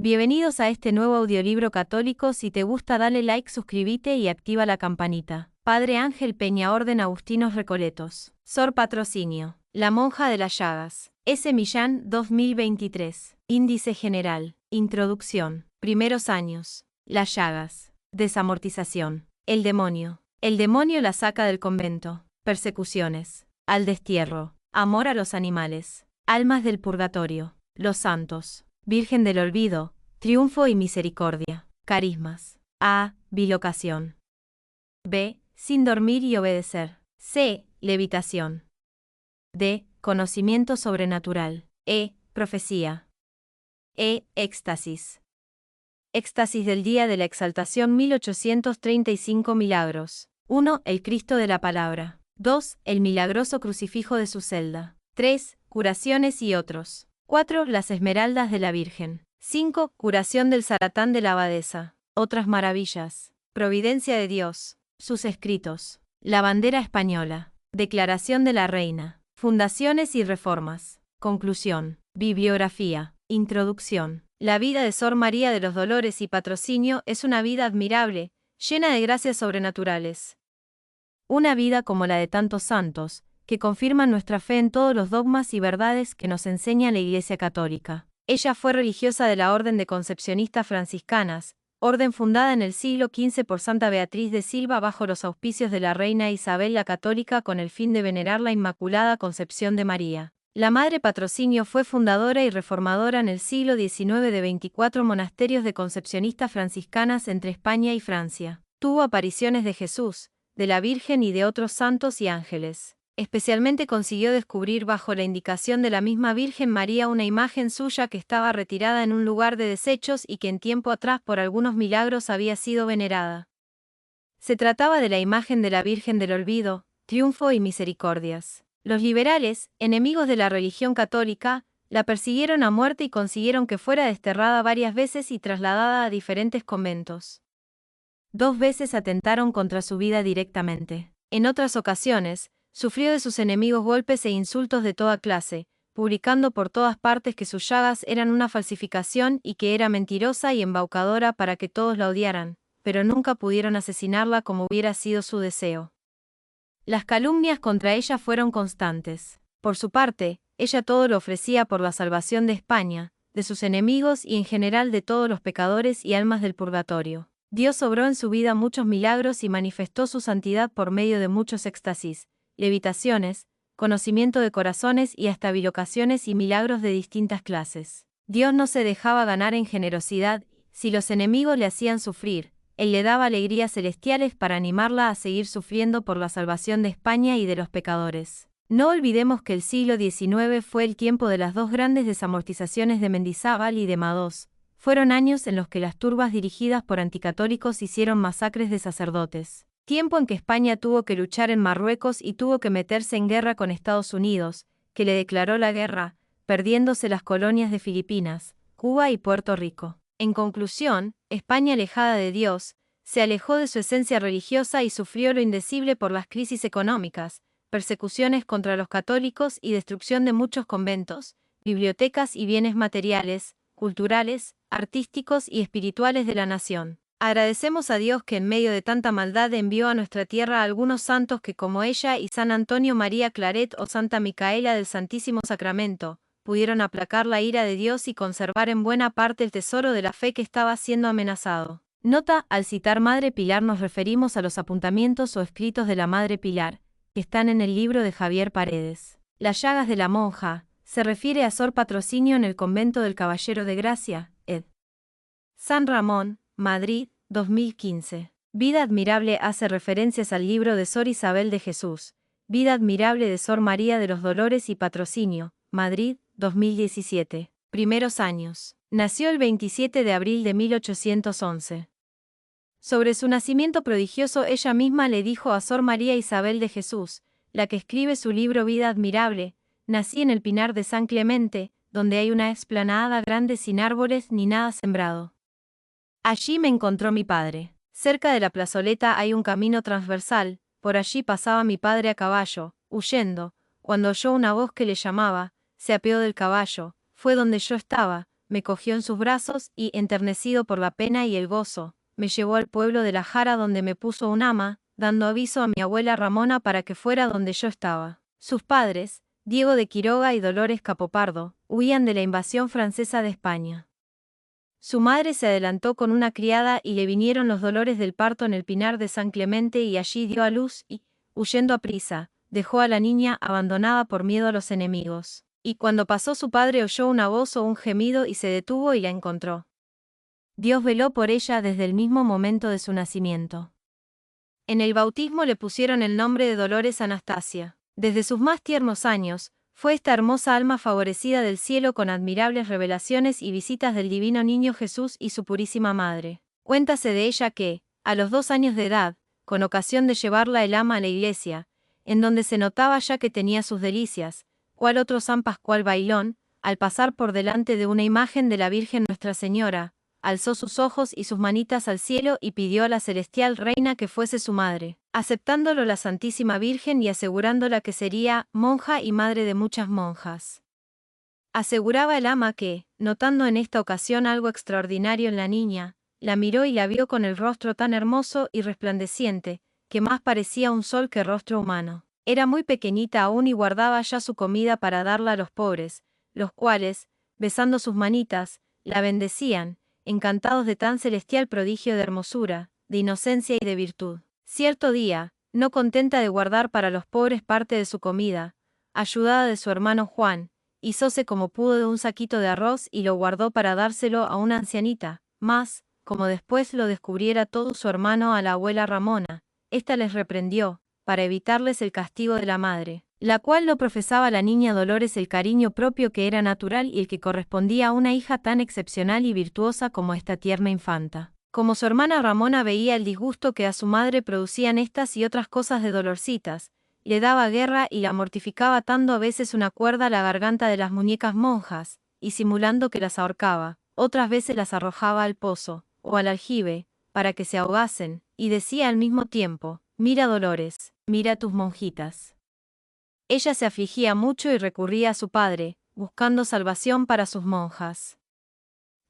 Bienvenidos a este nuevo audiolibro católico. Si te gusta, dale like, suscríbete y activa la campanita. Padre Ángel Peña, Orden Agustinos Recoletos. Sor Patrocinio. La monja de las llagas. S. Millán, 2023. Índice general. Introducción. Primeros años. Las llagas. Desamortización. El demonio. El demonio la saca del convento. Persecuciones. Al destierro. Amor a los animales. Almas del purgatorio. Los santos. Virgen del olvido, triunfo y misericordia. Carismas. A. Bilocación. B. Sin dormir y obedecer. C. Levitación. D. Conocimiento sobrenatural. E. Profecía. E. Éxtasis. Éxtasis del día de la exaltación 1835 milagros. 1. El Cristo de la Palabra. 2. El milagroso crucifijo de su celda. 3. Curaciones y otros. 4. Las esmeraldas de la Virgen. 5. Curación del zaratán de la abadesa. Otras maravillas. Providencia de Dios. Sus escritos. La bandera española. Declaración de la Reina. Fundaciones y reformas. Conclusión. Bibliografía. Introducción. La vida de Sor María de los Dolores y Patrocinio es una vida admirable, llena de gracias sobrenaturales. Una vida como la de tantos santos, que confirman nuestra fe en todos los dogmas y verdades que nos enseña la Iglesia Católica. Ella fue religiosa de la Orden de Concepcionistas Franciscanas, orden fundada en el siglo XV por Santa Beatriz de Silva bajo los auspicios de la reina Isabel la Católica con el fin de venerar la Inmaculada Concepción de María. La Madre Patrocinio fue fundadora y reformadora en el siglo XIX de 24 monasterios de concepcionistas franciscanas entre España y Francia. Tuvo apariciones de Jesús, de la Virgen y de otros santos y ángeles. Especialmente consiguió descubrir bajo la indicación de la misma Virgen María una imagen suya que estaba retirada en un lugar de desechos y que en tiempo atrás por algunos milagros había sido venerada. Se trataba de la imagen de la Virgen del Olvido, triunfo y misericordias. Los liberales, enemigos de la religión católica, la persiguieron a muerte y consiguieron que fuera desterrada varias veces y trasladada a diferentes conventos. 2 veces atentaron contra su vida directamente. En otras ocasiones, sufrió de sus enemigos golpes e insultos de toda clase, publicando por todas partes que sus llagas eran una falsificación y que era mentirosa y embaucadora para que todos la odiaran, pero nunca pudieron asesinarla como hubiera sido su deseo. Las calumnias contra ella fueron constantes. Por su parte, ella todo lo ofrecía por la salvación de España, de sus enemigos y en general de todos los pecadores y almas del purgatorio. Dios obró en su vida muchos milagros y manifestó su santidad por medio de muchos éxtasis, levitaciones, conocimiento de corazones y hasta bilocaciones y milagros de distintas clases. Dios no se dejaba ganar en generosidad, si los enemigos le hacían sufrir, Él le daba alegrías celestiales para animarla a seguir sufriendo por la salvación de España y de los pecadores. No olvidemos que el siglo XIX fue el tiempo de las 2 grandes desamortizaciones de Mendizábal y de Madoz. Fueron años en los que las turbas dirigidas por anticatólicos hicieron masacres de sacerdotes. Tiempo en que España tuvo que luchar en Marruecos y tuvo que meterse en guerra con Estados Unidos, que le declaró la guerra, perdiéndose las colonias de Filipinas, Cuba y Puerto Rico. En conclusión, España alejada de Dios, se alejó de su esencia religiosa y sufrió lo indecible por las crisis económicas, persecuciones contra los católicos y destrucción de muchos conventos, bibliotecas y bienes materiales, culturales, artísticos y espirituales de la nación. Agradecemos a Dios que en medio de tanta maldad envió a nuestra tierra a algunos santos que como ella y San Antonio María Claret o Santa Micaela del Santísimo Sacramento, pudieron aplacar la ira de Dios y conservar en buena parte el tesoro de la fe que estaba siendo amenazado. Nota: al citar Madre Pilar nos referimos a los apuntamientos o escritos de la Madre Pilar, que están en el libro de Javier Paredes. Las llagas de la monja, se refiere a Sor Patrocinio en el convento del Caballero de Gracia, ed. San Ramón, Madrid, 2015. Vida admirable hace referencias al libro de Sor Isabel de Jesús. Vida admirable de Sor María de los Dolores y Patrocinio, Madrid, 2017. Primeros años. Nació el 27 de abril de 1811. Sobre su nacimiento prodigioso ella misma le dijo a Sor María Isabel de Jesús, la que escribe su libro Vida admirable: nací en el Pinar de San Clemente, donde hay una explanada grande sin árboles ni nada sembrado. Allí me encontró mi padre. Cerca de la plazoleta hay un camino transversal, por allí pasaba mi padre a caballo, huyendo. Cuando oyó una voz que le llamaba, se apeó del caballo, fue donde yo estaba, me cogió en sus brazos y, enternecido por la pena y el gozo, me llevó al pueblo de la Jara donde me puso un ama, dando aviso a mi abuela Ramona para que fuera donde yo estaba. Sus padres, Diego de Quiroga y Dolores Capopardo, huían de la invasión francesa de España. Su madre se adelantó con una criada y le vinieron los dolores del parto en el Pinar de San Clemente y allí dio a luz y, huyendo aprisa, dejó a la niña abandonada por miedo a los enemigos. Y cuando pasó su padre oyó una voz o un gemido y se detuvo y la encontró. Dios veló por ella desde el mismo momento de su nacimiento. En el bautismo le pusieron el nombre de Dolores Anastasia. Desde sus más tiernos años, fue esta hermosa alma favorecida del cielo con admirables revelaciones y visitas del divino niño Jesús y su purísima madre. Cuéntase de ella que, a los 2 años de edad, con ocasión de llevarla el ama a la iglesia, en donde se notaba ya que tenía sus delicias, cual otro San Pascual bailón, al pasar por delante de una imagen de la Virgen Nuestra Señora, alzó sus ojos y sus manitas al cielo y pidió a la celestial reina que fuese su madre, aceptándolo la Santísima Virgen y asegurándola que sería monja y madre de muchas monjas. Aseguraba el ama que, notando en esta ocasión algo extraordinario en la niña, la miró y la vio con el rostro tan hermoso y resplandeciente, que más parecía un sol que rostro humano. Era muy pequeñita aún y guardaba ya su comida para darla a los pobres, los cuales, besando sus manitas, la bendecían, encantados de tan celestial prodigio de hermosura, de inocencia y de virtud. Cierto día, no contenta de guardar para los pobres parte de su comida, ayudada de su hermano Juan, hizóse como pudo de un saquito de arroz y lo guardó para dárselo a una ancianita, mas, como después lo descubriera todo su hermano a la abuela Ramona, ésta les reprendió, para evitarles el castigo de la madre, la cual no profesaba a la niña Dolores el cariño propio que era natural y el que correspondía a una hija tan excepcional y virtuosa como esta tierna infanta. Como su hermana Ramona veía el disgusto que a su madre producían estas y otras cosas de Dolorcitas, le daba guerra y la mortificaba atando a veces una cuerda a la garganta de las muñecas monjas, y simulando que las ahorcaba, otras veces las arrojaba al pozo, o al aljibe, para que se ahogasen, y decía al mismo tiempo: «Mira Dolores, mira tus monjitas». Ella se afligía mucho y recurría a su padre, buscando salvación para sus monjas.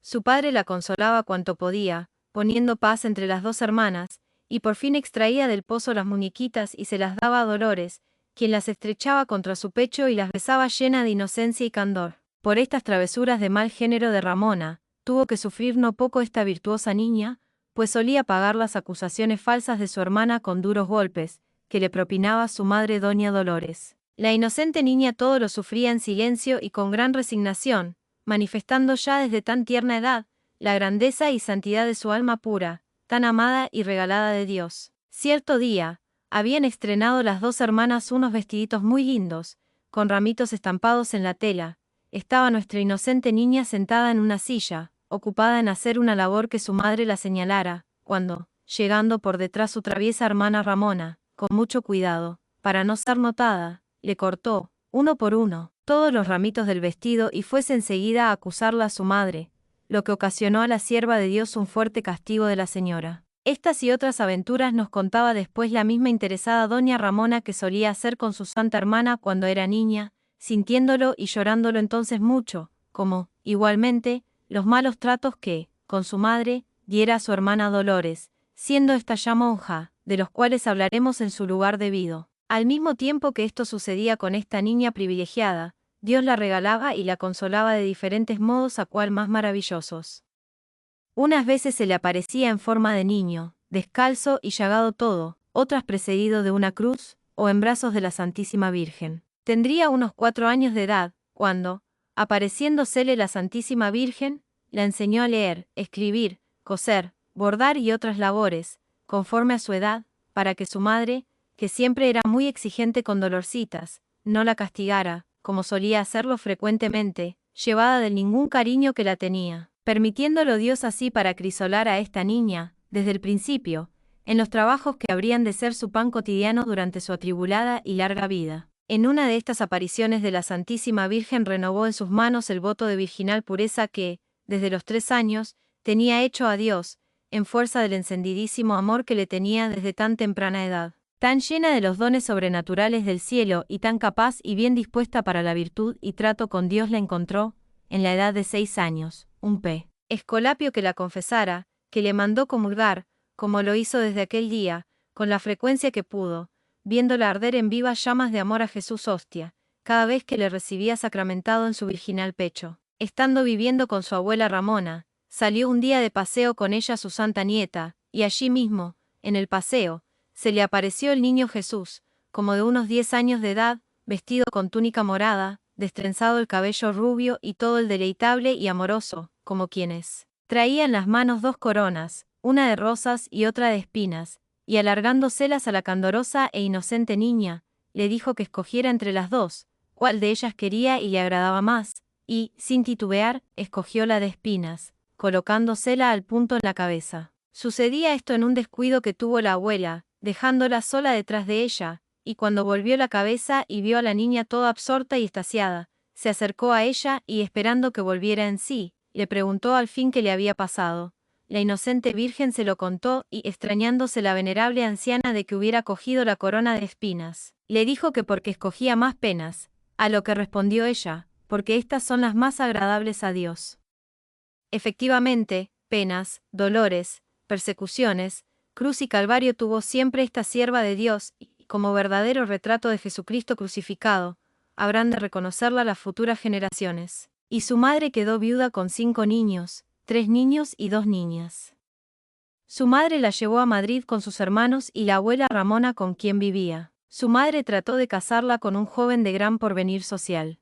Su padre la consolaba cuanto podía, poniendo paz entre las 2 hermanas, y por fin extraía del pozo las muñequitas y se las daba a Dolores, quien las estrechaba contra su pecho y las besaba llena de inocencia y candor. Por estas travesuras de mal género de Ramona, tuvo que sufrir no poco esta virtuosa niña, pues solía pagar las acusaciones falsas de su hermana con duros golpes, que le propinaba su madre doña Dolores. La inocente niña todo lo sufría en silencio y con gran resignación, manifestando ya desde tan tierna edad, la grandeza y santidad de su alma pura, tan amada y regalada de Dios. Cierto día, habían estrenado las 2 hermanas unos vestiditos muy lindos, con ramitos estampados en la tela. Estaba nuestra inocente niña sentada en una silla, ocupada en hacer una labor que su madre la señalara, cuando, llegando por detrás su traviesa hermana Ramona, con mucho cuidado, para no ser notada, le cortó, uno por uno, todos los ramitos del vestido y fuese enseguida a acusarla a su madre, lo que ocasionó a la sierva de Dios un fuerte castigo de la señora. Estas y otras aventuras nos contaba después la misma interesada doña Ramona que solía hacer con su santa hermana cuando era niña, sintiéndolo y llorándolo entonces mucho, como, igualmente, los malos tratos que, con su madre, diera a su hermana Dolores, siendo esta ya monja, de los cuales hablaremos en su lugar debido. Al mismo tiempo que esto sucedía con esta niña privilegiada, Dios la regalaba y la consolaba de diferentes modos a cual más maravillosos. Unas veces se le aparecía en forma de niño, descalzo y llagado todo, otras precedido de una cruz, o en brazos de la Santísima Virgen. Tendría unos 4 años de edad, cuando, apareciéndosele la Santísima Virgen, la enseñó a leer, escribir, coser, bordar y otras labores, conforme a su edad, para que su madre, que siempre era muy exigente con Dolorcitas, no la castigara, como solía hacerlo frecuentemente, llevada de ningún cariño que la tenía, permitiéndolo Dios así para acrisolar a esta niña, desde el principio, en los trabajos que habrían de ser su pan cotidiano durante su atribulada y larga vida. En una de estas apariciones de la Santísima Virgen renovó en sus manos el voto de virginal pureza que, desde los 3 años, tenía hecho a Dios, en fuerza del encendidísimo amor que le tenía desde tan temprana edad. Tan llena de los dones sobrenaturales del cielo y tan capaz y bien dispuesta para la virtud y trato con Dios la encontró, en la edad de 6 años, un p. Escolapio que la confesara, que le mandó comulgar, como lo hizo desde aquel día, con la frecuencia que pudo, viéndola arder en vivas llamas de amor a Jesús hostia, cada vez que le recibía sacramentado en su virginal pecho. Estando viviendo con su abuela Ramona, salió un día de paseo con ella su santa nieta, y allí mismo, en el paseo, se le apareció el niño Jesús, como de unos 10 años de edad, vestido con túnica morada, destrenzado el cabello rubio y todo el deleitable y amoroso, como quienes traía en las manos 2 coronas, una de rosas y otra de espinas, y alargándoselas a la candorosa e inocente niña, le dijo que escogiera entre las 2, cuál de ellas quería y le agradaba más, y, sin titubear, escogió la de espinas, colocándosela al punto en la cabeza. Sucedía esto en un descuido que tuvo la abuela, dejándola sola detrás de ella, y cuando volvió la cabeza y vio a la niña toda absorta y extasiada, se acercó a ella y esperando que volviera en sí, le preguntó al fin qué le había pasado. La inocente virgen se lo contó y, extrañándose la venerable anciana de que hubiera cogido la corona de espinas, le dijo que porque escogía más penas, a lo que respondió ella, porque estas son las más agradables a Dios. Efectivamente, penas, dolores, persecuciones, cruz y calvario tuvo siempre esta sierva de Dios, y, como verdadero retrato de Jesucristo crucificado, habrán de reconocerla las futuras generaciones. Y su madre quedó viuda con 5 niños, 3 niños y 2 niñas. Su madre la llevó a Madrid con sus hermanos y la abuela Ramona con quien vivía. Su madre trató de casarla con un joven de gran porvenir social.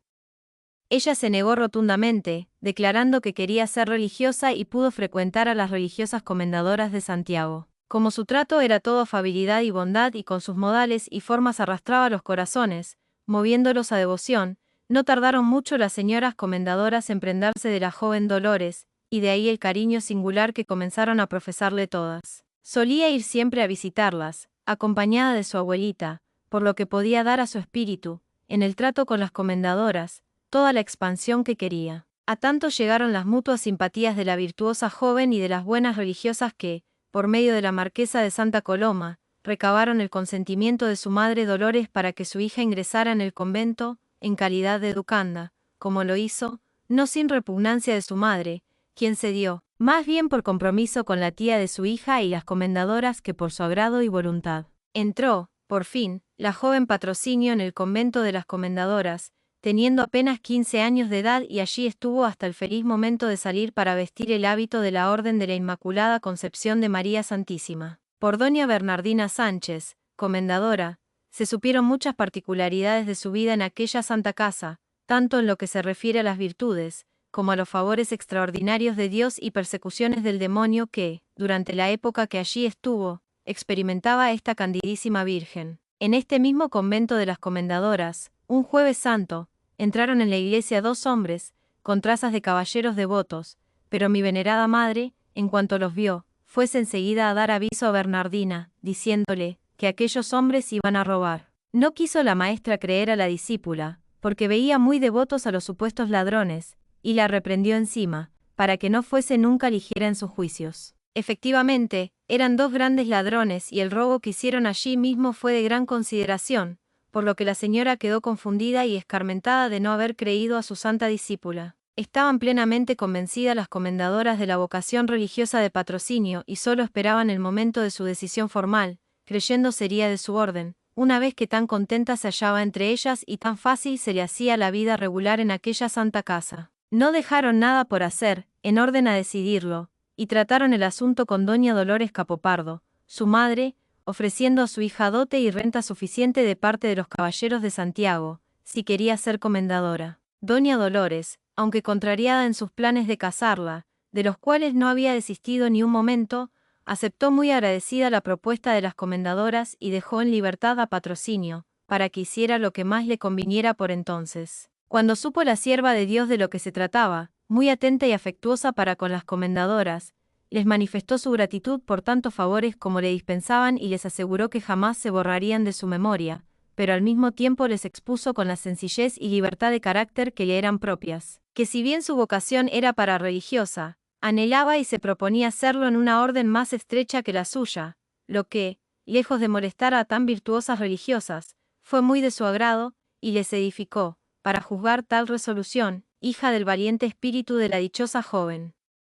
Ella se negó rotundamente, declarando que quería ser religiosa y pudo frecuentar a las religiosas comendadoras de Santiago. Como su trato era todo afabilidad y bondad y con sus modales y formas arrastraba los corazones, moviéndolos a devoción, no tardaron mucho las señoras comendadoras en prendarse de la joven Dolores, y de ahí el cariño singular que comenzaron a profesarle todas. Solía ir siempre a visitarlas, acompañada de su abuelita, por lo que podía dar a su espíritu, en el trato con las comendadoras, toda la expansión que quería. A tanto llegaron las mutuas simpatías de la virtuosa joven y de las buenas religiosas que, por medio de la marquesa de Santa Coloma, recabaron el consentimiento de su madre Dolores para que su hija ingresara en el convento, en calidad de educanda, como lo hizo, no sin repugnancia de su madre, quien cedió, más bien por compromiso con la tía de su hija y las comendadoras que por su agrado y voluntad. Entró, por fin, la joven Patrocinio en el convento de las comendadoras, teniendo apenas 15 años de edad y allí estuvo hasta el feliz momento de salir para vestir el hábito de la Orden de la Inmaculada Concepción de María Santísima. Por doña Bernardina Sánchez, comendadora, se supieron muchas particularidades de su vida en aquella santa casa, tanto en lo que se refiere a las virtudes, como a los favores extraordinarios de Dios y persecuciones del demonio que, durante la época que allí estuvo, experimentaba esta candidísima Virgen. En este mismo convento de las comendadoras, un jueves santo, entraron en la iglesia 2 hombres, con trazas de caballeros devotos, pero mi venerada madre, en cuanto los vio, fuese enseguida a dar aviso a Bernardina, diciéndole que aquellos hombres iban a robar. No quiso la maestra creer a la discípula, porque veía muy devotos a los supuestos ladrones, y la reprendió encima, para que no fuese nunca ligera en sus juicios. Efectivamente, eran 2 grandes ladrones y el robo que hicieron allí mismo fue de gran consideración, por lo que la señora quedó confundida y escarmentada de no haber creído a su santa discípula. Estaban plenamente convencidas las comendadoras de la vocación religiosa de Patrocinio y solo esperaban el momento de su decisión formal, creyendo sería de su orden, una vez que tan contenta se hallaba entre ellas y tan fácil se le hacía la vida regular en aquella santa casa. No dejaron nada por hacer, en orden a decidirlo, y trataron el asunto con doña Dolores Capopardo, su madre, ofreciendo a su hija dote y renta suficiente de parte de los caballeros de Santiago, si quería ser comendadora. Doña Dolores, aunque contrariada en sus planes de casarla, de los cuales no había desistido ni un momento, aceptó muy agradecida la propuesta de las comendadoras y dejó en libertad a Patrocinio, para que hiciera lo que más le conviniera por entonces. Cuando supo la sierva de Dios de lo que se trataba, muy atenta y afectuosa para con las comendadoras, les manifestó su gratitud por tantos favores como le dispensaban y les aseguró que jamás se borrarían de su memoria, pero al mismo tiempo les expuso con la sencillez y libertad de carácter que le eran propias, que si bien su vocación era para religiosa, anhelaba y se proponía hacerlo en una orden más estrecha que la suya, lo que, lejos de molestar a tan virtuosas religiosas, fue muy de su agrado, y les edificó, para juzgar tal resolución, hija del valiente espíritu de la dichosa joven.